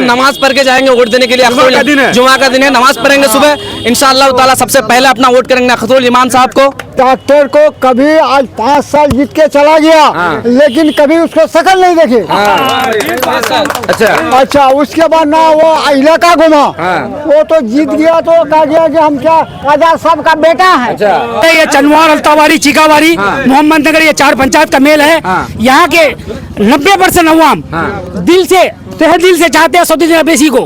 नमाज पढ़ के जाएंगे वोट देने के लिए। जुमा का दिन है, नमाज पढ़ेंगे सुबह इंशाअल्लाह ताला। सबसे पहले अपना वोट करेंगे अख्तरुल ईमान साहब को। डॉक्टर को कभी आज 5 साल जीत के चला गया, लेकिन कभी उसको शकल नहीं देखे। अच्छा, उसके बाद ना वो इलाका घुमा, वो तो जीत गया तो कहा गया कि हम क्या आजाद साहब का बेटा है। ये चनवार, अल्तावारी, चीकावारी, मोहम्मद नगर, ये 4 पंचायत का मेल है। यहाँ के 90% अवाम दिल से तहे दिल से चाहते हैं सऊदी अरबिया को।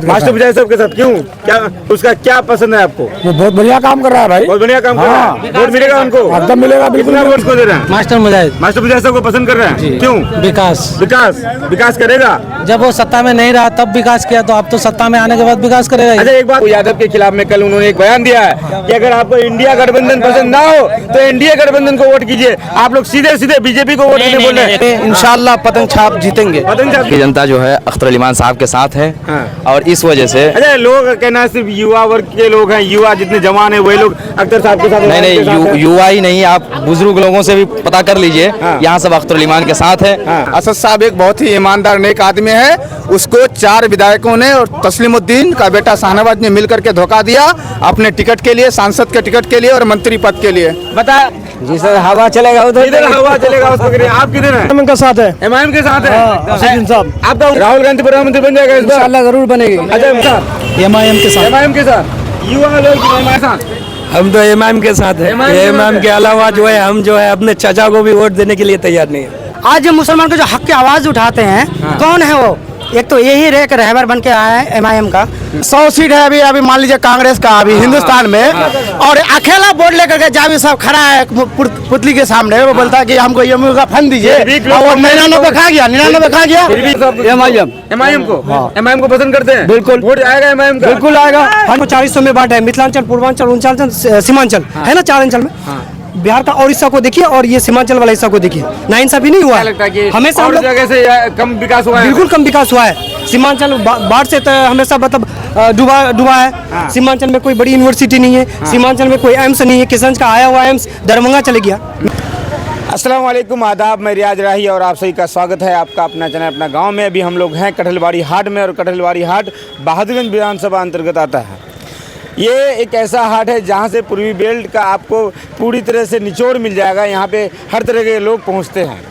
मास्टर मुजाहिद साहब के साथ क्यों, क्या उसका क्या पसंद है आपको? वो बहुत बढ़िया काम कर रहा है भाई, बहुत बढ़िया काम कर रहा है। वोट मिलेगा उनको? एकदम मिलेगा, बिल्कुल। वोट को दे रहे हैं? मास्टर मुजाहिद साहब को पसंद कर रहे हैं, क्यों? विकास करेगा। जब वो सत्ता में नहीं रहा तब विकास किया, तो अब तो सत्ता में आने के बाद विकास करेगा। अच्छा, एक बात, यादव के खिलाफ में कल उन्होंने एक बयान दिया है कि अगर आपको इंडिया गठबंधन पसंद ना हो तो इंडिया गठबंधन को वोट कीजिए। आप लोग सीधे सीधे बीजेपी को वोट देने बोल रहे हैं। इंशाअल्लाह पतंग छाप जीतेंगे। की जनता जो है अख्तरुल ईमान साहब के साथ है, और इस वजह से अच्छा, लोग कहना सिर्फ युवा वर्ग के लोग हैं, युवा जितने जवान है वही लोग अख्तर साहब के साथ। नहीं, युवा ही नहीं, आप बुजुर्ग लोगों से भी पता कर लीजिए, यहाँ सब अख्तरुल ईमान के साथ है। असद साहब एक बहुत ही ईमानदार नेक आदमी है। उसको 4 विधायकों ने और तस्लीमुद्दीन का बेटा शाहनवाज ने मिलकर के धोखा दिया अपने टिकट के लिए, सांसद के टिकट के लिए और मंत्री पद के लिए। बता जी सर, हवा चलेगा उधर, इधर हवा चलेगा उसको। आप किधर हैं? उनका साथ है, एमआईएम के साथ है। साहब आप तो राहुल गांधी प्रधानमंत्री बन जाएगा इस बार? इंशाअल्लाह जरूर बनेगी। अच्छा, एमआईएम के साथ, एमआईएम के साथ युवा लोग हमारे साथ। हम तो एमआईएम के साथ है। एमआईएम के अलावा जो है हम जो है अपने चाचा को भी वोट देने के लिए तैयार नहीं है। आज जो मुसलमान को जो हक की आवाज उठाते हैं, कौन है वो? एक तो यही रेक रहबर बन के आया है एमआईएम का। 100 सीट है अभी मान लीजिए कांग्रेस का अभी हिंदुस्तान में, और अकेला बोर्ड लेकर के जावेद साहब खड़ा है पुतली के सामने। वो बोलता है कि हमको ये का फंड दीजिए, और 99 खा गया, 99 खा गया। एमआईएम को पसंद करते हैं? बिल्कुल वोट आएगा एमआईएम का, बिल्कुल आएगा। हम 40 में बांटा है, मिथिलांचल, पूर्वांचल, उनचांचल, सीमांचल है ना, 4 अंचल में। बिहार का और हिस्सा को देखिए और ये सीमांचल वाला हिस्सा को देखिए, नाइंसाफी नहीं हुआ है। हमेशा और जगह से कम विकास हुआ है? बिल्कुल कम विकास हुआ है। सीमांचल बाढ़ से तो हमेशा मतलब डूबा है। सीमांचल में कोई बड़ी यूनिवर्सिटी नहीं है, सीमांचल में कोई एम्स नहीं है। किशनगंज का आया हुआ एम्स दरभंगा चले गया। अस्सलाम वालेकुम, आदाब, मैं रियाज राही और आप सभी का स्वागत है आपका अपना चैनल अपना गाँव में। अभी हम लोग हैं कटहलवाड़ी हाट में, और कटहलवाड़ी हाट बहादुरगंज विधानसभा अंतर्गत आता है। ये एक ऐसा हाट है जहाँ से पूर्वी बेल्ट का आपको पूरी तरह से निचोड़ मिल जाएगा। यहाँ पे हर तरह के लोग पहुँचते हैं।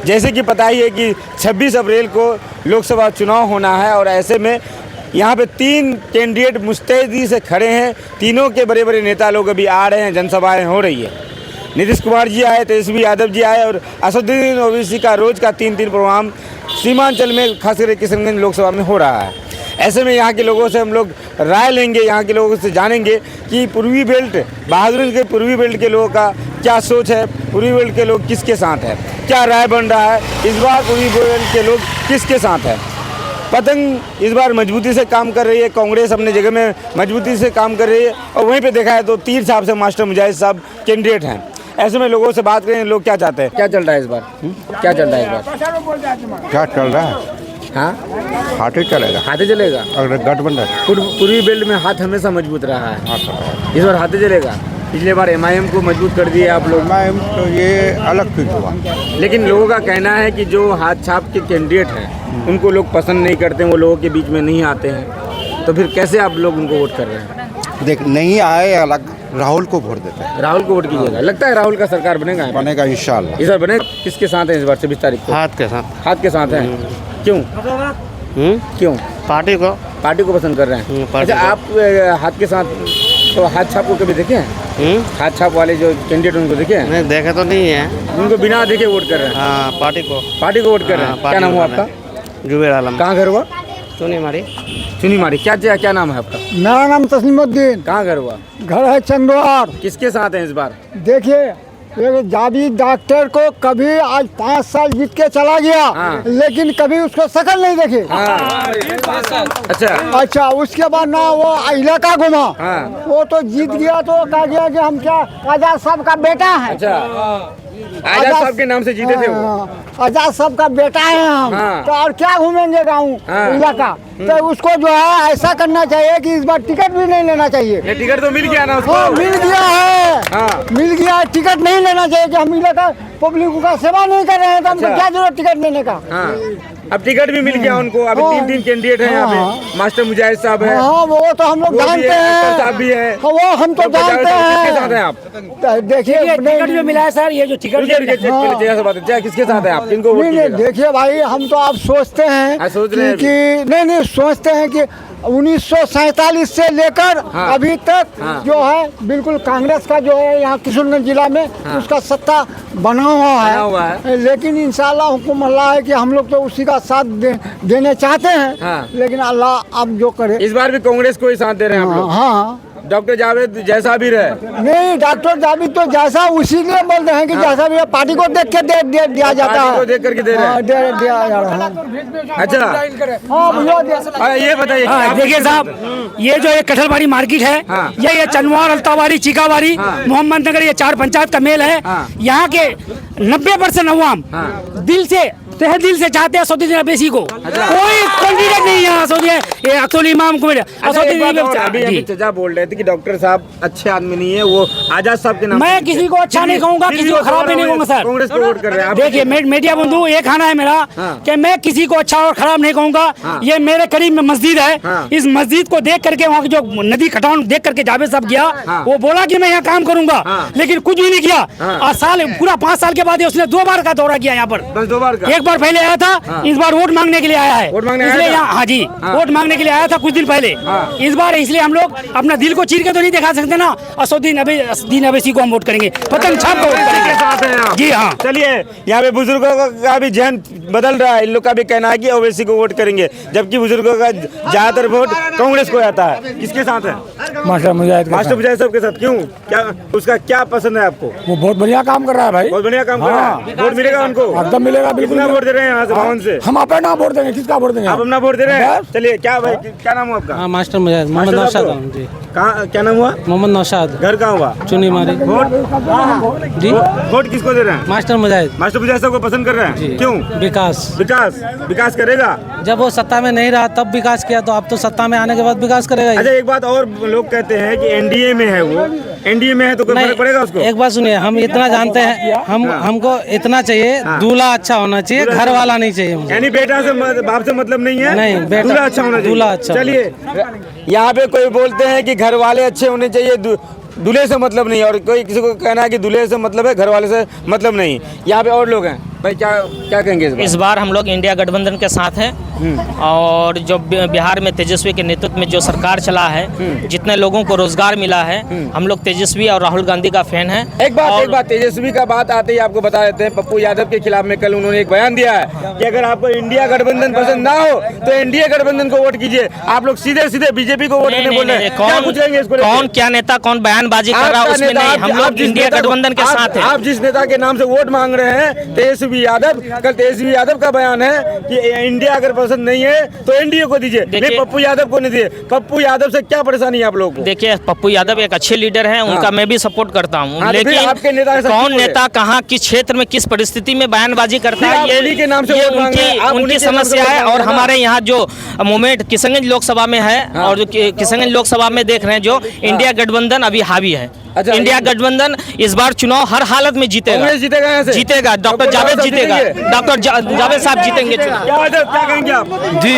जैसे कि पता ही है कि 26 अप्रैल को लोकसभा चुनाव होना है, और ऐसे में यहाँ पे 3 कैंडिडेट मुस्तैदी से खड़े हैं। तीनों के बड़े बड़े नेता लोग अभी आ रहे हैं, जनसभाएँ हो रही है। नीतीश कुमार जी आए, तेजस्वी यादव जी आए, और असदुद्दीन ओवैसी का रोज़ का 3 प्रोग्राम सीमांचल में खासकर किशनगंज लोकसभा में हो रहा है। ऐसे में यहाँ के लोगों से हम लोग राय लेंगे, यहाँ के लोगों से जानेंगे कि पूर्वी बेल्ट, बहादुरगंज के पूर्वी बेल्ट के लोगों का क्या सोच है, पूर्वी बेल्ट के लोग किसके साथ है, क्या राय बन रहा है, इस बार पूर्वी बेल्ट के लोग किसके साथ है। पतंग इस बार मजबूती से काम कर रही है, कांग्रेस अपने जगह में मजबूती से काम कर रही है, और वहीं पर देखा है तो तीर साहब से मास्टर मुजाहिद साहब कैंडिडेट हैं। ऐसे में लोगों से बात करें, लोग क्या चाहते हैं, क्या चल रहा है इस बार, क्या चल रहा है इस बार? क्या चल रहा है? हाँ, हाथ ही चलेगा, हाथे चलेगा। अगर गठबंधन पूर्वी बेल्ट में हाथ हमेशा मजबूत रहा है, इस बार हाथे चलेगा। पिछले बार एमआईएम को मजबूत कर दिए आप लोग। एमआईएम तो ये अलग चीज हुआ, लेकिन लोगों का कहना है कि जो हाथ छाप के कैंडिडेट हैं उनको लोग पसंद नहीं करते, वो लोगों के बीच में नहीं आते हैं, तो फिर कैसे आप लोग उनको वोट कर रहे हैं? देख नहीं आए अलग, राहुल को वोट देते हैं। राहुल को वोट कीजिएगा। लगता है राहुल का सरकार बनेगा? बनेगा इंशाल्लाह। इस बार बने? किसके साथ है इस बार 26 तारीख को? हाथ के साथ। हाथ के साथ है। क्यों क्यों? पार्टी को पसंद कर रहे हैं। अच्छा, आप हाथ के साथ, तो हाथ छाप को कभी देखे हैं? हाथ छाप वाले जो कैंडिडेट उनको देखे हैं? नहीं देखे तो नहीं है, उनको बिना देखे वोट कर रहे हैं। हाँ, पार्टी को वोट कर रहे हैं। क्या नाम हुआ आपका? जुबेर आलम। कहाँ घर हुआ? चुनी मारी। क्या नाम है आपका? मेरा नाम तस्लीमुद्दीन। कहाँ घर हुआ? घर है चंदवार। किसके साथ हैं इस बार? देखिए, जावेद डॉक्टर को कभी आज 5 साल जीत के चला गया, लेकिन कभी उसको शकल नहीं देखे। अच्छा, उसके बाद ना वो इलाका घुमा, वो तो जीत गया तो कहा गया कि हम क्या आजाद साहब का बेटा है। आजाद साहब के नाम से जीते थे वो। आजाद साहब का बेटा है हम, तो और क्या घूमेंगे गाँव इलाका। तो उसको जो है ऐसा करना चाहिए कि इस बार टिकट भी नहीं लेना चाहिए। टिकट तो मिल गया ना उसको? मिल गया है, मिल गया। टिकट नहीं लेना चाहिए कि हम इलाका पब्लिक का सेवा नहीं कर रहे हैं तो हमको क्या जरूरत टिकट लेने का। हाँ, अब टिकट भी मिल गया उनको। अभी 3 कैंडिडेट हैं यहाँ पे। मास्टर मुजाहिद साहब है, हाँ वो तो हम लोग जानते हैं, साहब भी है, वो हम तो जानते किसके साथ हैं। हैं आप? देखिए टिकट जो मिला है सर, ये जो टिकट किसके साथ है आप? किनको वोट नहीं कीजिएगा? देखिए भाई, हम तो आप सोचते हैं सोच रहे हैं कि नहीं सोचते हैं कि 1947 से लेकर अभी तक जो है बिल्कुल कांग्रेस का जो है यहाँ किशनगंज जिला में उसका सत्ता बना हुआ है। लेकिन इंशाल्लाह हुक्म अल्लाह है कि हम लोग तो उसी का साथ देने चाहते हैं। लेकिन अल्लाह अब जो करे। इस बार भी कांग्रेस को ही साथ दे रहे हैं आप लोग? हाँ, डॉक्टर जावेद जैसा भी रहे। नहीं डॉक्टर जावेद तो जैसा उसी लिए बोल रहे हैं कि जैसा भी पार्टी को देख के दिया जाता है, देख करके दे रहे हैं। दिया जा रहा है। अच्छा, हाँ ये बताइए। देखिए साहब, ये जो एक कठलबाड़ी मार्केट है, ये चनवार, अल्तावाड़ी, चिकावाड़ी, मोहम्मद नगर, ये 4 पंचायत का मेल है। यहाँ के 90% अवाम दिल से तहे दिल से चाहते हैं सऊदी अरबिया को। कोई कैंडिडेट नहीं है सऊदी, ये अक्सर इमाम को अभी चचा बोल रहे थे कि डॉक्टर साहब अच्छे आदमी नहीं है, वो आजाद साहब के नाम। मैं किसी को अच्छा नहीं कहूँगा, किसी को खराब भी नहीं कहूँगा सर। कांग्रेस को वोट कर रहे हैं। देखिए मीडिया बंधु, ये खाना है मेरा कि मैं किसी को अच्छा और खराब नहीं कहूँगा। ये मेरे करीब में मस्जिद है, इस मस्जिद को देख करके वहाँ की जो नदी खटान देख करके जावेद साहब गया, वो बोला कि मैं यहाँ काम करूंगा, लेकिन कुछ भी नहीं किया। और साल पूरा 5 साल के बाद उसने 2 बार का दौरा किया यहाँ पर। बस 2 बार का? एक बार पहले आया था, इस बार वोट मांगने के लिए आया है। इसलिए हाँ जी, वोट मांगने के लिए आया था कुछ दिन पहले। इस बार इसलिए हम लोग अपना दिल को चीर के तो नहीं दिखा सकते ना। असदुद्दीन अवैसी को हम वोट करेंगे, पतंग छाप को वोट करेंगे। जी हाँ, चलिए, यहाँ पे बुजुर्गों का भी जहन बदल रहा है। इन लोग का भी कहना है कि ओवैसी को वोट करेंगे, जबकि बुजुर्गों का ज्यादातर वोट कांग्रेस को आता है। किसके साथ है? मास्टर मुजाहिद साहब के साथ। क्यों, क्या उसका क्या पसंद है आपको? वो बहुत बढ़िया काम कर रहा है भाई, बहुत बढ़िया काम कर रहा है। वोट मिलेगा उनको? एकदम मिलेगा। कितना वोट दे रहे हैं यहाँ से भवन से? हम अपना वोट देंगे, किसका वोट देंगे? आप अपना वोट दे रहे हैं? चलिए, क्या भाई, क्या नाम हुआ आपका? मास्टर मुजाहिद, मोहम्मद नौशाद जी। कहाँ, क्या नाम हुआ? मोहम्मद नौशाद। घर कहाँ हुआ? चुनी मारी। वोट जी, वोट किसको दे रहे हैं? मास्टर मुजाहिद। मास्टर मुजाहिद साहब को पसंद कर रहे हैं? क्यों? विकास करेगा। जब वो सत्ता में नहीं रहा तब विकास किया, तो अब तो सत्ता में आने के बाद विकास करेगा। अच्छा, एक बात और, लोग कहते हैं कि एनडीए में है, वो एनडीए में है तो कोई फर्क पड़ेगा उसको? एक बात सुनिए, हम इतना जानते हैं, हमको इतना चाहिए, दूल्हा अच्छा होना चाहिए, घर वाला नहीं चाहिए मुझे। यानी बेटा से बाप से मतलब नहीं है? नहीं, बेटा दूल्हा अच्छा होना चाहिए। दूल्हा अच्छा। चलिए, यहाँ पे कोई बोलते हैं कि घर वाले अच्छे होने चाहिए, दूल्हे से मतलब नहीं, और कोई किसी को कहना है कि दूल्हे से मतलब है, घर वाले से मतलब नहीं। यहाँ पे और लोग हैं भाई, क्या कहेंगे इस बार? हम लोग इंडिया गठबंधन के साथ हैं, और जो बिहार में तेजस्वी के नेतृत्व में जो सरकार चला है, जितने लोगों को रोजगार मिला है, हम लोग तेजस्वी और राहुल गांधी का फैन है। एक बात तेजस्वी का बात आते ही आपको बता देते हैं, पप्पू यादव के खिलाफ में कल उन्होंने एक बयान दिया है कि अगर आपको इंडिया गठबंधन पसंद ना हो तो एनडीए गठबंधन को वोट कीजिए। आप लोग सीधे बीजेपी को वोट देने बोल रहे हैं। क्या पूछेंगे इसको? कौन क्या नेता कौन बयानबाजी कर रहा है उसमें नहीं, हम लोग इंडिया गठबंधन के साथ हैं। आप जिस नेता के नाम से वोट मांग रहे हैं, तेजस्वी यादव, कल तेजस्वी यादव का बयान है कि इंडिया अगर पसंद नहीं है तो एनडीए को दीजिए, नहीं पप्पू यादव को नहीं दिए। पप्पू यादव से क्या परेशानी है आप लोगों को? देखिए, पप्पू यादव एक अच्छे लीडर हैं, उनका मैं भी सपोर्ट करता हूं, लेकिन आपके नेता कौन नेता कहाँ किस क्षेत्र में किस परिस्थिति में बयानबाजी करता है, ये उनकी समस्या है। और हमारे यहाँ जो मूवमेंट किशनगंज लोकसभा में है, और जो किशनगंज लोकसभा में देख रहे हैं, जो इंडिया गठबंधन अभी हावी है। अच्छा, इंडिया गठबंधन इस बार चुनाव हर हालत में जीतेगा। जीतेगा, डॉक्टर जावेद जीतेगा, डॉक्टर जावेद साहब जीतेंगे। क्या कहेंगे आप? जी,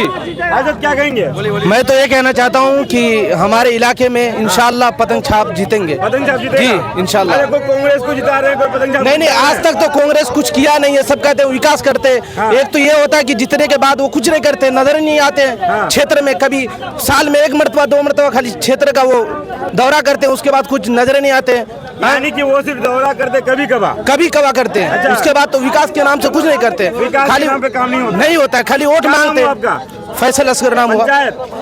क्या कहेंगे? मैं तो ये कहना चाहता हूँ कि हमारे इलाके में इंशाल्लाह पतंग छाप जीतेंगे। पतंग छाप जीतेगा? जी, इंशाल्लाह। कोई कांग्रेस को जिता रहे हैं, कोई पतंग छाप? नहीं, आज तक तो कांग्रेस कुछ किया नहीं है। सब कहते हैं विकास करते हैं। एक तो ये होता है कि जीतने के बाद वो कुछ नहीं करते, नजर नहीं आते हैं क्षेत्र में। कभी साल में 1 मरतबा 2 मरतबा खाली क्षेत्र का वो दौरा करते हैं, उसके बाद कुछ नजर नहीं आते हैं। यानी कि वो सिर्फ दौरा करते कभी कभार करते हैं। अच्छा। उसके बाद तो विकास के नाम से कुछ नहीं करते, खाली नाम पे काम नहीं होता है, खाली वोट मांगते हैं। आपका फैसल असगर नाम हुआ,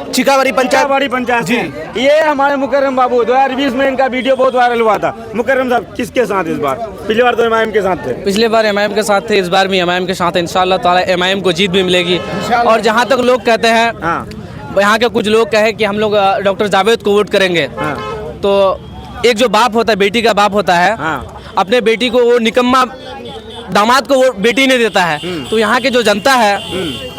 चिकावाड़ी पंचायत जी। ये हमारे मुकर्रम बाबू 2020 में इनका वीडियो बहुत वायरल हुआ था। मुकर्रम साहब किसके साथ इस बार? पिछली बार तो एमआईएम के साथ थे। पिछले बार एमआईएम के साथ थे, इस बार भी एमआईएम के साथ है। इंशाल्लाह ताला एमआईएम को जीत भी मिलेगी। और जहाँ तक लोग कहते हैं, यहाँ के कुछ लोग कहे कि हम लोग डॉक्टर जावेद को वोट करेंगे, तो एक जो बाप होता है, बेटी का बाप होता है, अपने बेटी को वो निकम्मा दामाद को वो बेटी नहीं देता है, तो यहाँ के जो जनता है,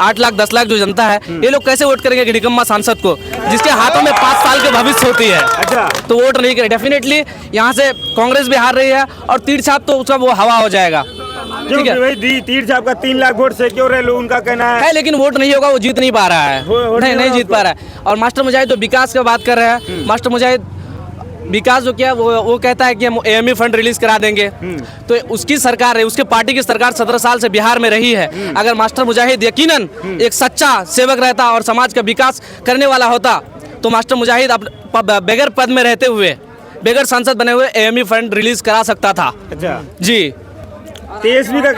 8 लाख 10 लाख जो जनता है, ये लोग कैसे वोट करेंगे निकम्मा सांसद को, जिसके हाथों में 5 साल के भविष्य होती है? अच्छा, तो वोट नहीं करें। डेफिनेटली यहाँ से कांग्रेस भी हार रही है, और तीर छाप तो उसका वो हवा हो जाएगा। ठीक है भाई तीर छाप का 3 लाख वोट सिक्योर है, लोग उनका कहना है। लेकिन वोट नहीं होगा, वो जीत नहीं पा रहा है, नहीं जीत पा रहा है। और मास्टर मुजाहिद तो विकास की बात कर रहे हैं। मास्टर मुजाहिद विकास जो क्या वो कहता है कि हम AME फंड रिलीज करा देंगे। तो उसकी सरकार है, उसके पार्टी की सरकार 17 साल से बिहार में रही है। अगर मास्टर मुजाहिद यकीनन एक सच्चा सेवक रहता और समाज का विकास करने वाला होता तो मास्टर मुजाहिद बगैर पद में रहते हुए, बगैर सांसद बने हुए AME फंड रिलीज करा सकता था। अच्छा जी। तेजस्वी का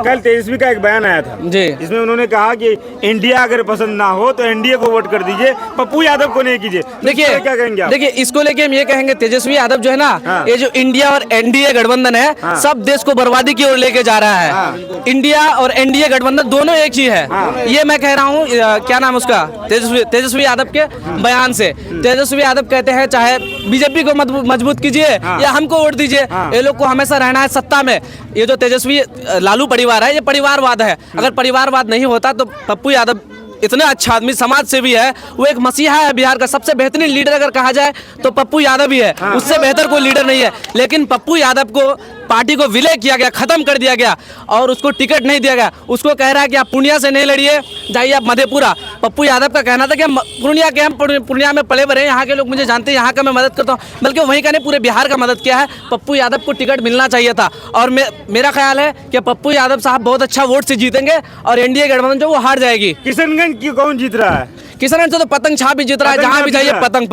कल तेजस्वी का एक बयान आया था जी, जिसमें उन्होंने कहा कि इंडिया अगर पसंद ना हो तो NDA को वोट कर दीजिए, पप्पू यादव को नहीं कीजिए। देखिए क्या कहेंगे आप? देखिए इसको लेके हम ये कहेंगे, तेजस्वी यादव जो है ना, ये जो इंडिया और NDA गठबंधन है, सब देश को बर्बादी की ओर लेके जा रहा है। इंडिया और NDA गठबंधन दोनों एक ही है। ये मैं कह रहा हूँ, क्या नाम उसका, तेजस्वी यादव के बयान से। तेजस्वी यादव कहते हैं चाहे बीजेपी को मजबूत कीजिए या हमको वोट दीजिए, ये लोग को हमेशा रहना है सत्ता में। ये जो तेजस्वी लालू परिवार है, ये परिवारवाद है। अगर परिवारवाद नहीं होता तो पप्पू यादव इतने अच्छा आदमी, समाज सेवी है, वो एक मसीहा है बिहार का। सबसे बेहतरीन लीडर अगर कहा जाए तो पप्पू यादव ही है, उससे बेहतर कोई लीडर नहीं है। लेकिन पप्पू यादव को पार्टी को विलय किया गया, खत्म कर दिया गया और उसको टिकट नहीं दिया गया। उसको कह रहा है कि आप पूर्णिया से नहीं लड़िए, जाइए आप मधेपुरा। पप्पू यादव का कहना था कि हम पूर्णिया के, हम पूर्णिया में पले बड़े, यहाँ के लोग मुझे जानते हैं, यहाँ का मैं मदद करता हूँ। बल्कि वहीं का नहीं, पूरे बिहार का मदद किया है। पप्पू यादव को टिकट मिलना चाहिए था। और मेरा ख्याल है कि पप्पू यादव साहब बहुत अच्छा वोट से जीतेंगे और NDA गठबंधन जो वो हार जाएगी। किशनगंज की कौन जीत रहा है? किशनगंज से तो पतंग छाप भी जीत रहा है, जहाँ भी जाइए पतंग।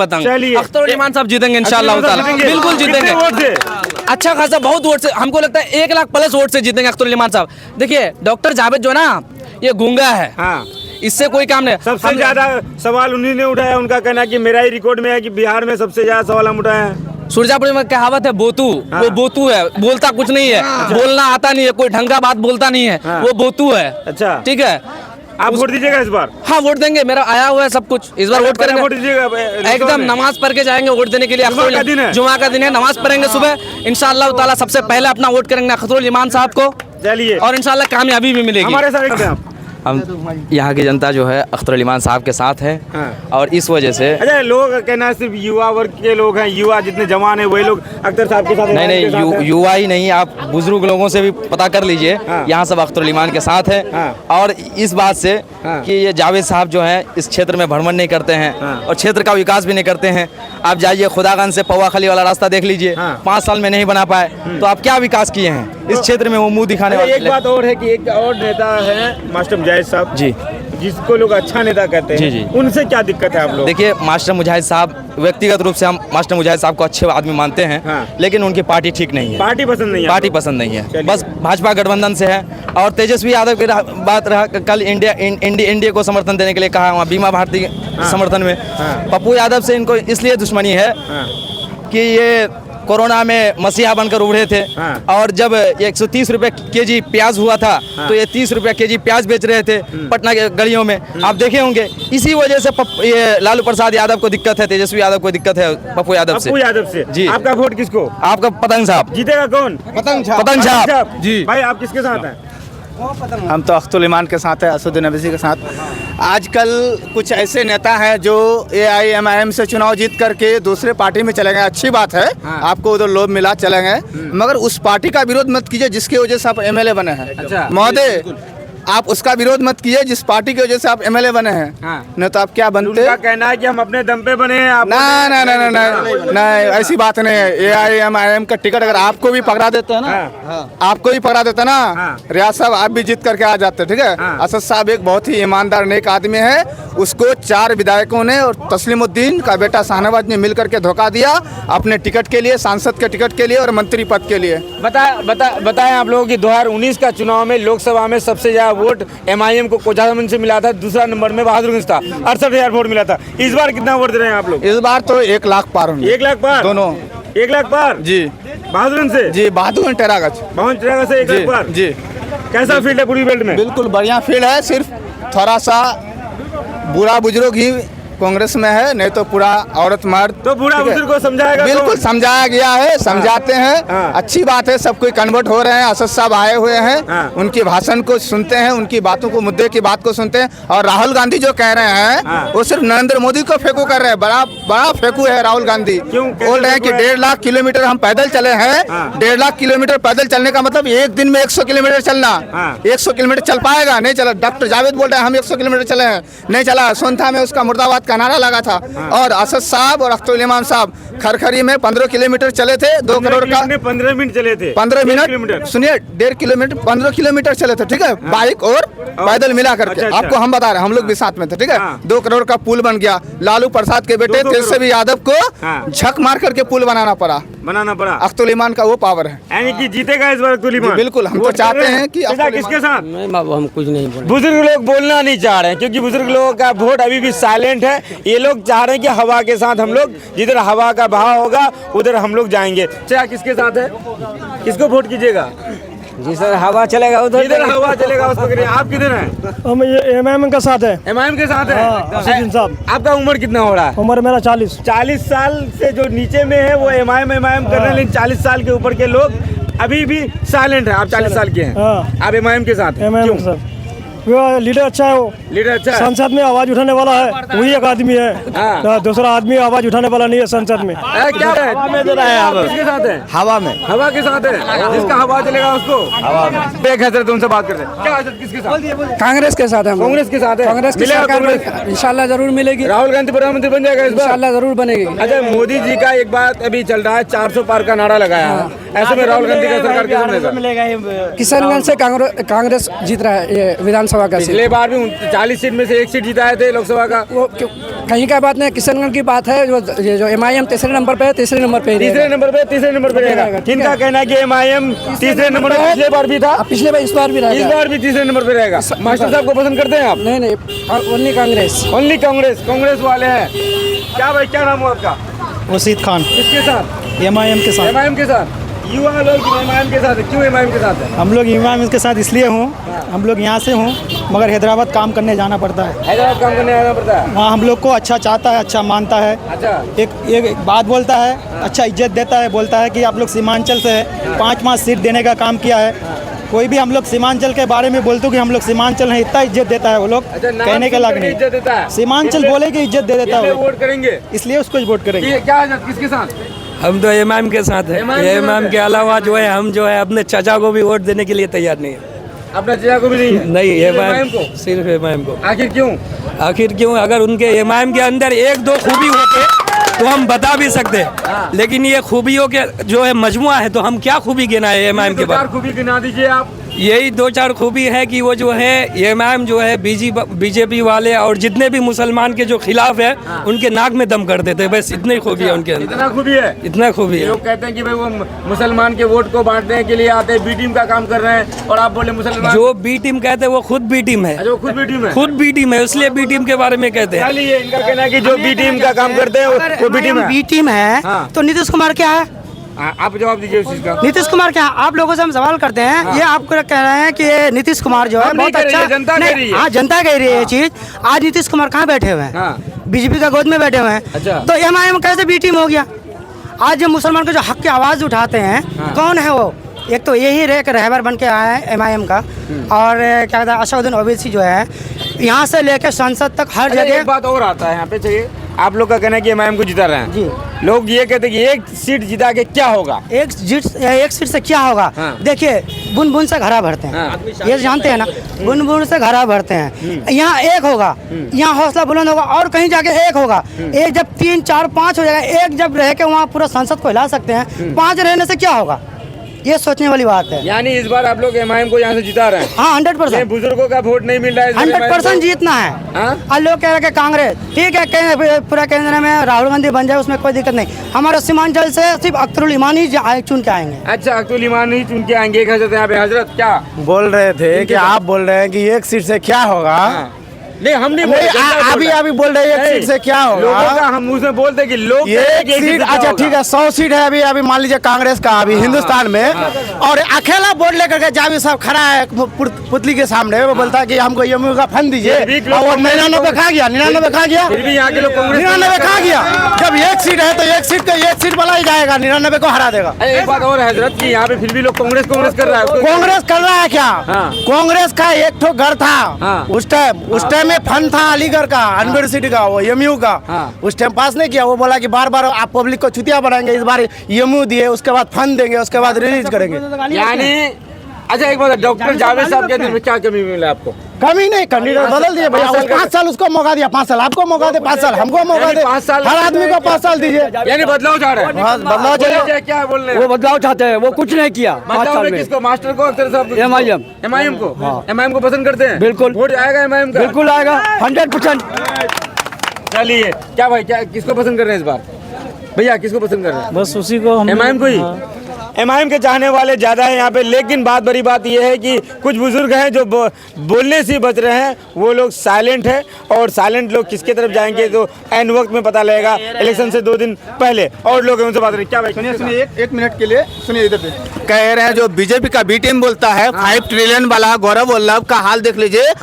अख्तरुल साहब जीतेंगे इंशाअल्लाह ताला, बिल्कुल जीतेंगे। अच्छा खासा बहुत वोट से, हमको लगता है 1 लाख प्लस वोट से जीतेंगे अख्तरुल साहब। देखिए डॉक्टर जावेद जो ना, ये गूंगा है, इससे कोई काम नहीं। सबसे ज्यादा सवाल उन्हीं ने उठाया। उनका कहना है कि मेरा ही रिकॉर्ड में है कि बिहार में सबसे ज्यादा सवाल हम उठाए हैं। सुरजापुर में कहावत है बोतू, वो बोतू है, बोलता कुछ नहीं है, बोलना आता नहीं है, कोई ढंग का बात बोलता नहीं है, वो बोतू है। अच्छा, ठीक है, आप वोट दीजिएगा इस बार? हाँ वोट देंगे, मेरा आया हुआ है सब कुछ, इस बार वोट करेंगे। वोट दीजिएगा एकदम, नमाज पढ़ के जाएंगे वोट देने के लिए। जुमा का दिन है, नमाज पढ़ेंगे सुबह इंशाअल्लाह ताला। सबसे पहले अपना वोट करेंगे अख्तरुल ईमान साहब को। चलिए, और इंशाअल्लाह कामयाबी भी मिलेगी। हमारे साथ हम यहाँ की जनता जो है अख्तरुल ईमान साहब के साथ है। और इस वजह से अच्छा, लोग कहना है सिर्फ युवा वर्ग के लोग हैं, युवा जितने जवान है वही लोग अख्तर साहब के साथ। नहीं, युवा ही नहीं, आप बुजुर्ग लोगों से भी पता कर लीजिए, यहाँ सब अख्तरुल ईमान के साथ है। और इस बात से कि ये जावेद साहब जो हैं इस क्षेत्र में भ्रमण नहीं करते हैं और क्षेत्र का विकास भी नहीं करते हैं। आप जाइए खुदागंज से पौवा खली वाला रास्ता देख लीजिए, 5 साल में नहीं बना पाए, तो आप क्या विकास किए हैं इस क्षेत्र में? वो मुंह दिखाने वाले। एक बात और है कि एक और नेता है मास्टर मुजाहिद साहब जी, जिसको लोग अच्छा नेता कहते हैं। जी। उनसे क्या दिक्कत है आप लोग? देखिए मास्टर मुजाहिद साहब, व्यक्तिगत रूप से हम मास्टर मुजाहिद साहब को अच्छे आदमी मानते हैं, लेकिन उनकी पार्टी ठीक नहीं है, पार्टी पसंद नहीं है, पार्टी पसंद नहीं है, बस भाजपा गठबंधन से है। और तेजस्वी यादव की बात रहा, कल इंडिया को समर्थन देने के लिए कहा, वहाँ बीमा भारती समर्थन में। पप्पू यादव से इनको इसलिए दुश्मनी है कि ये कोरोना में मसीहा बनकर उभरे थे। और जब 130 रुपए केजी प्याज हुआ था तो ये 30 रुपए केजी प्याज बेच रहे थे पटना के गलियों में, आप देखे होंगे। इसी वजह से ये लालू प्रसाद यादव को दिक्कत है, तेजस्वी यादव को दिक्कत है पप्पू यादव से। जी, आपका वोट किसको? आपका पतंग साहब जीतेगा कौन? पतंग साहब जी। भाई आप किसके साथ हैं? हम तो अख्तरुल ईमान के साथ है, असदुद्दीन अवैसी के साथ। आजकल कुछ ऐसे नेता हैं जो AIMIM से चुनाव जीत करके दूसरे पार्टी में चले गए। अच्छी बात है, आपको उधर लोभ मिला, चले गए, मगर उस पार्टी का विरोध मत कीजिए जिसकी वजह से आप MLA बने हैं। महोदय, आप उसका विरोध मत कीजिए जिस पार्टी की वजह से आप MLA बने हैं। नहीं तो आप क्या बनते? उनका कहना है कि हम अपने दम पे बने हैं। नहीं, ऐसी बात नहीं है। AIMIM का टिकट अगर आपको भी पकड़ा देते हैं ना, आपको भी पकड़ा देते ना, रियाज साहब आप भी जीत करके आ जाते। ठीक है, असद साहब एक बहुत ही ईमानदार नेक आदमी है। उसको 4 विधायकों ने और तस्लीमुद्दीन का बेटा शाहनवाज ने मिल करके धोखा दिया अपने टिकट के लिए, सांसद के टिकट के लिए और मंत्री पद के लिए। बताएं आप लोगों की 2019 का चुनाव में लोकसभा में सबसे ज्यादा वोट MIM को कोचामन से मिला था, दूसरा नंबर में बहादुरगंज था, 68,000 वोट मिला था। इस बार कितना वोट दे रहे हैं आप लोग? इस बार तो 1 लाख पार होंगे। 1 लाख पार दोनों? 1 लाख पार जी। बहादुरगंज से? जी, बहादुरगंज टेरागंज से 1 लाख पार। जी। कैसा फील्ड है पूरी बेल्ट में? बिल्कुल बढ़िया फील्ड है, सिर्फ थोड़ा सा बुरा बुजुर्ग ही कांग्रेस में है, नहीं तो पूरा औरत मर्द। तो बूढ़ा बुजुर्ग को समझाएगा? बिल्कुल समझाया गया है, समझाते हैं। अच्छी बात है, सब कोई कन्वर्ट हो रहे हैं। असद साहब आए हुए हैं, उनके भाषण को सुनते हैं, उनकी बातों को, मुद्दे की बात को सुनते हैं। और राहुल गांधी जो कह रहे हैं वो सिर्फ नरेंद्र मोदी को फेंकू कर रहे हैं। बड़ा फेंकू है राहुल गांधी। बोल रहे हैं कि 1.5 लाख किलोमीटर हम पैदल चले हैं। 1.5 लाख किलोमीटर पैदल चलने का मतलब एक दिन में 100 किलोमीटर चलना। 100 किलोमीटर चल पाएगा? नहीं चला। डॉक्टर जावेद बोल रहे हैं हम 100 किलोमीटर चले हैं, नहीं चला। सोनथा में उसका मुर्दाबाद का नारा लगा था। और असद साहब और अख्तर ईमान साहब खरखरी में 15 किलोमीटर चले थे। 2 करोड़ का 15 मिनट चले थे। 15 मिनट सुनिए, 1.5 किलोमीटर 15 किलोमीटर चले थे, ठीक है, बाइक और पैदल मिला करके। आपको हम बता रहे हैं, हम लोग भी साथ में थे, ठीक है। 2 करोड़ का पुल बन गया। लालू प्रसाद के बेटे तेजस्वी यादव को झक मार करके पुल बनाना पड़ा। अख्तर ईमान का वो पावर है, यानी कि जीतेगा इस बार अख्तर ईमान। बिल्कुल, हम तो चाहते हैं कि किसके साथ? हम कुछ नहीं बोले। बुजुर्ग लोग बोलना नहीं चाह रहे हैं क्योंकि बुजुर्ग लोगों का वोट अभी भी साइलेंट है। ये लोग चाह रहे हैं कि हवा के साथ हम लोग, जिधर हवा का बहाव होगा उधर हम लोग जाएंगे। चाहे किसके साथ है, किसको वोट कीजिएगा? जी सर, हवा चलेगा उधर, इधर हवा चलेगा उसको करिए। आप किधर हैं? हम ये एमआईएम के साथ है। एमआईएम के साथ है साहब। आपका उम्र कितना हो रहा है? उम्र मेरा 40। 40 साल से जो नीचे में है वो एमआईएम कर रहे हैं, लेकिन 40 साल के ऊपर के लोग अभी भी साइलेंट है। आप 40 साल के हैं, आप एमआईएम के साथ हैं। एमआईएम सर, वो लीडर अच्छा है, वो लीडर अच्छा है। संसद में आवाज उठाने वाला है, वही एक आदमी है। दूसरा आदमी आवाज उठाने वाला नहीं है संसद में। क्या है? किसके साथ है? हवा में, हवा के साथ है। जिसका हवा चलेगा उसको हवा में। एक हजरत उनसे बात करते हैं। क्या हजरत किसके साथ? कांग्रेस के साथ है। कांग्रेस के साथ है। कांग्रेस की सरकार में इंशाल्लाह जरूर मिलेगी। राहुल गांधी प्रधानमंत्री बन जाएगा इस बार? इंशाल्लाह जरूर बनेगी। अच्छा, मोदी जी का एक बात अभी चल रहा है, 400 पार का नारा लगाया है। ऐसे में राहुल गांधी का सरकार कैसे मिलेगा? किशनगंज से कांग्रेस जीत रहा है ये विधानसभा का। पिछले बार भी 40 सीट में से 1 सीट जिताए थे लोकसभा का। वो कहीं का बात नहीं, किशनगंज की बात है। जो एमआईएम तीसरे नंबर पे है, तीसरे नंबर पे रहेगा। किनका कहना है कि एमआईएम तीसरे नंबर पे पिछले बार भी था, पिछले बार, इस बार भी रहेगा, इस बार भी तीसरे नंबर पे रहेगा। मास्टर साहब को पसंद करते हैं आप? नहीं, ओनली कांग्रेस। ओनली कांग्रेस वाले हैं। क्या भाई, क्या नाम हो आपका? वसीद खान। किसके साथ? एमआईएम के साथ। एमआईएम के साथ। युवा लोग एमआईएम के साथ है। क्यों एमआईएम के साथ है? हम लोग एमआईएम के साथ इसलिए हूँ, हम लोग यहाँ से हूँ, मगर हैदराबाद काम करने जाना पड़ता है। हैदराबाद काम करने आना पड़ता है। वहाँ हम लोग को अच्छा चाहता है, अच्छा मानता है। अच्छा, एक बात बोलता है, अच्छा इज्जत देता है, बोलता है कि आप लोग सीमांचल से है, 5 सीट देने का काम किया है। कोई भी हम लोग सीमांचल के बारे में बोलते कि हम लोग सीमांचल है, इतना इज्जत देता है वो लोग। अच्छा, कहने के लायक इज्जत देता है। सीमांचल बोले कि इज्जत दे देता है, वोट करेंगे इसलिए उसको वोट करेंगे। क्या है, किसके साथ? हम तो एमआईएम के साथ है। एमआईएम के अलावा जो है हम जो है अपने चाचा को भी वोट देने के लिए तैयार नहीं है। अपना चाचा को भी नहीं है? नहीं, एमआईएम को, सिर्फ एमआईएम को। आखिर क्यों? अगर उनके एमआईएम के अंदर 1-2 खूबी होते तो हम बता भी सकते, लेकिन ये खूबियों के जो है मजमुआ है, तो हम क्या खूबी गिना है एमआईएम के बाद? खूबी गिना दीजिए आप। यही 2-4 खूबी है कि वो जो है एमआईएम जो है बीजेपी वाले और जितने भी मुसलमान के जो खिलाफ है उनके नाक में दम कर देते हैं। बस इतनी खूबी है उनके अंदर। इतना खूबी है? इतना खूबी है। लोग कहते हैं कि भाई वो मुसलमान के वोट को बांटने के लिए आते हैं, बी टीम का काम कर रहे हैं, और आप बोले मुसलमान। जो बी टीम कहते हैं वो खुद बी टीम है। जो खुद बी टीम है? खुद बी टीम है, इसलिए बी टीम के बारे में कहते हैं। ये इनका कहना है कि जो बी टीम का काम करते हैं वो बी टीम है। बी टीम है तो नीतीश कुमार क्या है? आप जवाब दीजिए उस चीज का। नीतीश कुमार क्या? आप लोगों से हम सवाल करते हैं, ये आपको कह रहे हैं कि नीतीश कुमार जो है बहुत अच्छा। जनता कह रही है। हाँ, जनता कह रही है ये चीज। आज नीतीश कुमार कहाँ बैठे हुए हैं? बीजेपी का गोद में बैठे हुए हैं। अच्छा। तो एमआईएम कैसे बी टीम हो गया? आज जो मुसलमान के जो हक की आवाज उठाते हैं, कौन है वो? एक तो यही एक रहबर बन के आया है एमआईएम का, और क्या कहता है असदुद्दीन ओवैसी जो है, यहाँ से लेकर संसद तक हर जगह। एक बात और आता है यहाँ पे, चाहिए आप लोग का कहना है कि एमआईएम को जिता रहे हैं जी। लोग ये कहते हैं कि 1 सीट जिता के क्या होगा? एक सीट से क्या होगा? देखिए, बुन बुन से घड़ा भरते हैं, ये जानते हैं ना, बुन बुन से घड़ा भरते हैं। यहाँ 1 होगा, यहाँ हौसला बुलंद होगा, और कहीं जाके 1 होगा। एक जब 3, 4, 5 हो जाएगा, 1 जब रह के वहाँ पूरा संसद को हिला सकते हैं, 5 रहने से क्या होगा? ये सोचने वाली बात है। यानी इस बार आप लोग एमआईएम को यहाँ से जिता रहे हैं? हाँ, 100%। बुजुर्गों का वोट नहीं मिल रहा है, 100% जीतना है। और लोग कह रहे हैं कांग्रेस ठीक है, पूरा केंद्र में राहुल गांधी बन जाए, उसमें कोई दिक्कत नहीं। हमारे सीमांचल से सिर्फ अख्तर ईमान ही चुन के आएंगे। अच्छा, अख्तर ईमान ही चुन के आएंगे। एक हजरत यहाँ पे, हजरत क्या बोल रहे थे कि आप बोल रहे हैं कि 1 सीट से क्या होगा? नहीं हम नहीं बोल रहे, अभी अभी बोल रहे हैं एक सीट से क्या लोगों का होगा। हम उसमें बोलते हैं कि लोग एक सीट, अच्छा ठीक है 100 सीट है अभी अभी मान लीजिए कांग्रेस का अभी हिंदुस्तान में, और अकेला बोर्ड लेकर के जावेद साहब खड़ा है पुतली के सामने, वो बोलता है कि हमको यमू का फंड दीजिए, और वो 99 खा गया, 99 खा गया, फिर भी यहाँ के लोग कांग्रेस 99 खा गया। जब एक सीट है तो एक सीट वाला ही जाएगा, 99 को हरा देगा। एक बात और है हजरत कि यहाँ पे फिर भी लोग कांग्रेस कर रहा है। कांग्रेस कर रहा है क्या? कांग्रेस का एक ठो घर था उस टाइम में फंड था अलीगढ़ का, यूनिवर्सिटी का, वो एमयू का, उस टाइम पास नहीं किया। वो बोला कि बार बार आप पब्लिक को छुट्टियां बढ़ाएंगे, इस बार एमयू दिए, उसके बाद फंड देंगे, उसके बाद रिलीज करेंगे। यानी अच्छा एक बात, डॉक्टर जावेद साहब के दिन में क्या कमी मिला आपको? कमी नहीं, कैंडिडेट बदल दिए भैया, 5 साल उसको मौका दिया, 5 साल आपको मौका दे, 5 साल हमको मौका दे, 5 साल हर आदमी को 5 साल दीजिए। यानी बदलाव चाह रहे हैं? बदलाव चाहिए, क्या बोल रहे हैं? वो बदलाव चाहते हैं, वो कुछ नहीं किया 5 बदलाव साल में में। किसको? मास्टर को, अख्तर साहब को? MIM को MIM को पसंद करते हैं? बिल्कुल। वोट आएगा MIM का? बिल्कुल आएगा 100%। चलिए क्या भाई, क्या किसको पसंद कर रहे हैं इस बार भैया, किसको पसंद कर रहे हैं? बस उसी को हम MIM को ही। MIM के चाहने वाले ज़्यादा हैं यहाँ पे, लेकिन बड़ी बात यह है कि कुछ बुजुर्ग हैं जो बोलने से बच रहे हैं, वो लोग साइलेंट है, और साइलेंट लोग किसके तरफ जाएंगे तो एन वक्त में पता लगेगा, इलेक्शन से 2 दिन पहले। और लोग हैं उनसे बात करें। क्या भाई सुनिए एक मिनट के लिए सुनिए, इधर पे कह रहे हैं जो बीजेपी का बी टीम बोलता है 5 ट्रिलियन वाला गौरव वल्लभ का हाल देख लीजिए,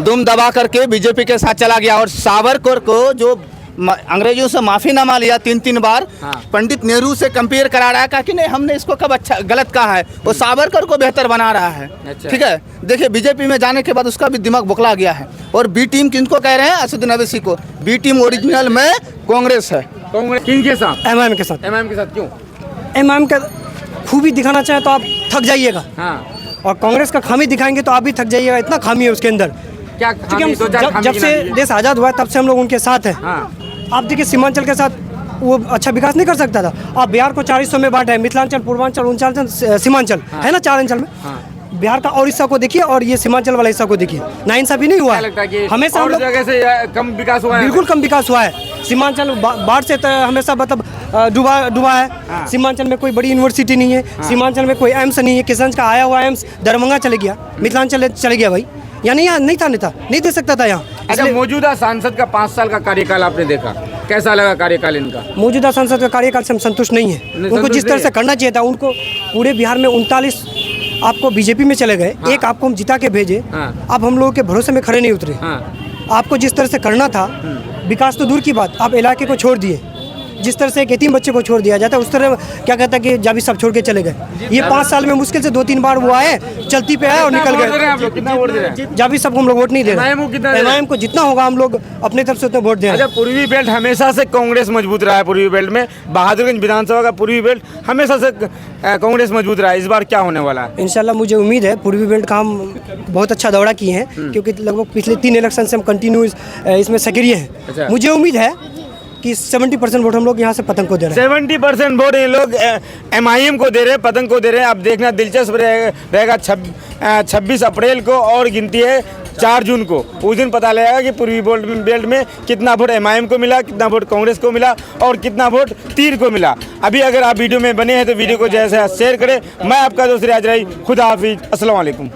दुम दबा करके बीजेपी के साथ चला गया, और सावरकर को जो अंग्रेजों से माफीनामा लिया 3 बार, पंडित नेहरू से कंपेयर करा रहा है, कहा कि नहीं हमने इसको कब अच्छा गलत कहा है, वो सावरकर को बेहतर बना रहा है। ठीक है, देखिए बीजेपी में जाने के बाद उसका भी दिमाग बौखला गया है। और बी टीम किनको कह रहे हैं? असदुद्दीन अवैसी को। बी टीम ओरिजिनल में कांग्रेस है। कांग्रेस किनके साथ? MIM के साथ। MIM के साथ क्यों? MIM का खूबी दिखाना चाहे तो आप थक जाइएगा, और कांग्रेस का खामी दिखाएंगे तो आप भी थक जाइएगा, इतना खामी है उसके अंदर। क्या क्योंकि हम जब से देश आज़ाद हुआ है तब से हम लोग उनके साथ हैं। आप देखिए सीमांचल के साथ वो अच्छा विकास नहीं कर सकता था। आप बिहार को 4 हिस्सों में बांटे, मिथिलांचल, पूर्वांचल, उनचांचल, सीमांचल है ना 4 अंचल में। बिहार का और हिस्सा को देखिए और ये सीमांचल वाला हिस्सा को देखिए, नाइंसाफी नहीं हुआ है। हमेशा हम लोग जगह से कम विकास हुआ है, बिल्कुल कम विकास हुआ है। सीमांचल बाढ़ से हमेशा मतलब डूबा है। सीमांचल में कोई बड़ी यूनिवर्सिटी नहीं है, सीमांचल में कोई एम्स नहीं है। किशनगंज का आया हुआ एम्स दरभंगा चले गया, मिथिलांचल चले गया भाई, यानी यहाँ नहीं था, नेता नहीं दे सकता था यहाँ। अच्छा, मौजूदा सांसद का 5 साल का कार्यकाल आपने देखा, कैसा लगा कार्यकाल इनका? मौजूदा सांसद का कार्यकाल से हम संतुष्ट नहीं है। उनको जिस तरह से करना चाहिए था, उनको पूरे बिहार में 39 आपको बीजेपी में चले गए, एक आपको हम जिता के भेजे, आप हम लोगों के भरोसे में खड़े नहीं उतरे। आपको जिस तरह से करना था, विकास तो दूर की बात, आप इलाके को छोड़ दिए। जिस तरह से एक यतीम बच्चे को छोड़ दिया जाता है, उस तरह क्या कहता है कि जावेद साहब छोड़ के चले गए। ये 5 साल में मुश्किल से 2-3 बार वो आए, चलती पे आए और निकल गए। कितना वोट दे रहे हैं? जावेद साहब को हम लोग वोट नहीं दे रहे। MIM को जितना होगा हम लोग अपने तरफ से उतना वोट दे रहे हैं। अच्छा, पूर्वी बेल्ट हमेशा से कांग्रेस मजबूत रहा है। पूर्वी बेल्ट में बहादुरगंज विधानसभा का पूर्वी बेल्ट हमेशा से कांग्रेस मजबूत रहा है। इस बार क्या होने वाला है? इंशाल्लाह मुझे उम्मीद है, पूर्वी बेल्ट का हम बहुत अच्छा दौरा किए हैं, क्योंकि लगभग पिछले 3 इलेक्शन से हम कंटिन्यू इसमें सक्रिय हैं। मुझे उम्मीद है कि 70% वोट हम लोग यहाँ से पतंग को दे रहे हैं। 70% वोट ये लोग MIM को दे रहे हैं, पतंग को दे रहे हैं। अब देखना दिलचस्प रहेगा 26 अप्रैल को, और गिनती है 4 जून को। उस दिन पता लगेगा कि पूर्वी बेल्ट में कितना वोट MIM को मिला, कितना वोट कांग्रेस को मिला, और कितना वोट तीर को मिला। अभी अगर आप वीडियो में बने हैं तो वीडियो को जैसे शेयर करें। मैं आपका दोस्त रियाज राही, खुदा हाफिज, अस्सलाम वालेकुम।